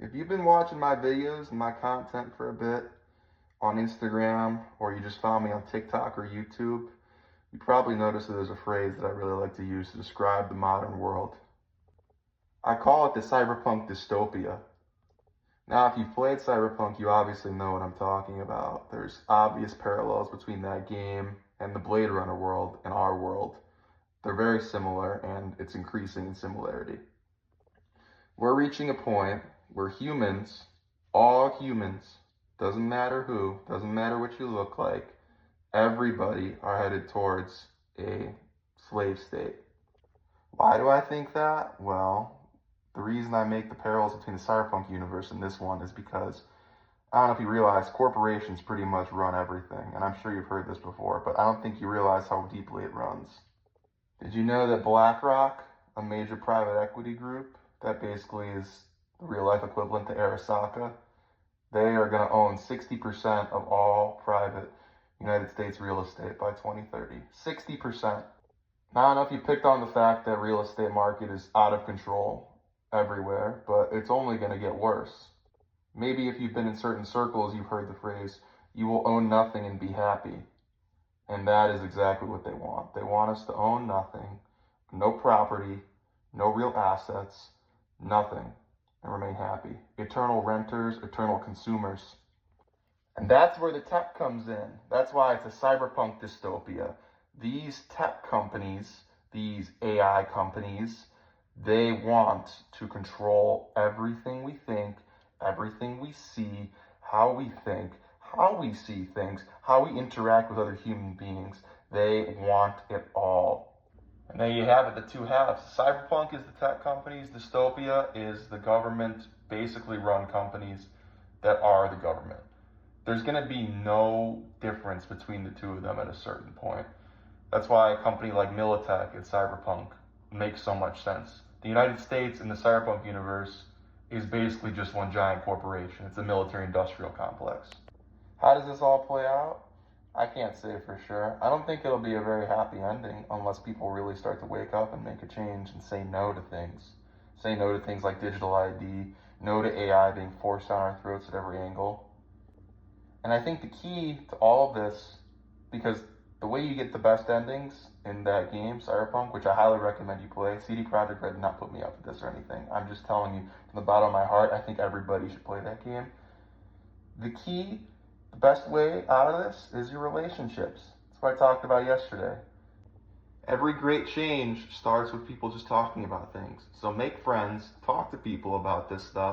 If you've been watching my videos and my content for a bit on Instagram, or you just found me on TikTok or YouTube, you probably noticed that there's a phrase that I really like to use to describe the modern world. I call it the cyberpunk dystopia. Now, if you've played Cyberpunk, you obviously know what I'm talking about. There's obvious parallels between that game and the Blade Runner world and our world. They're very similar, and it's increasing in similarity. We're reaching a point where humans, all humans, doesn't matter who, doesn't matter what you look like, everybody are headed towards a slave state. Why do I think that? Well, the reason I make the parallels between the cyberpunk universe and this one is because I don't know if you realize corporations pretty much run everything, and I'm sure you've heard this before, but I don't think you realize how deeply it runs. Did you know that BlackRock, a major private equity group that basically is the real life equivalent to Arasaka, they are going to own 60% of all private United States real estate by 2030. 60%. Now, I don't know if you picked on the fact that real estate market is out of control everywhere, but it's only going to get worse. Maybe if you've been in certain circles, you've heard the phrase, you will own nothing and be happy. And that is exactly what they want. They want us to own nothing, no property, no real assets, nothing, and remain happy. Eternal renters, eternal consumers. And that's where the tech comes in. That's why it's a cyberpunk dystopia. These tech companies, these AI companies, they want to control everything we think, everything we see, how we think, how we see things, how we interact with other human beings. They want it all. And there you have it, the two halves. Cyberpunk is the tech companies, dystopia is the government, basically run companies that are the government. There's going to be no difference between the two of them at a certain point. That's why a company like Militech and Cyberpunk makes so much sense. The United States in the Cyberpunk universe is basically just one giant corporation. It's a military-industrial complex. How does this all play out? I can't say for sure. I don't think it'll be a very happy ending unless people really start to wake up and make a change and say no to things. Say no to things like digital ID, no to AI being forced down our throats at every angle. And I think the key to all of this, because the way you get the best endings in that game, Cyberpunk, which I highly recommend you play, CD Projekt Red did not put me up for this or anything. I'm just telling you from the bottom of my heart, I think everybody should play that game. The key, the best way out of this is your relationships. That's what I talked about yesterday. Every great change starts with people just talking about things. So make friends, talk to people about this stuff.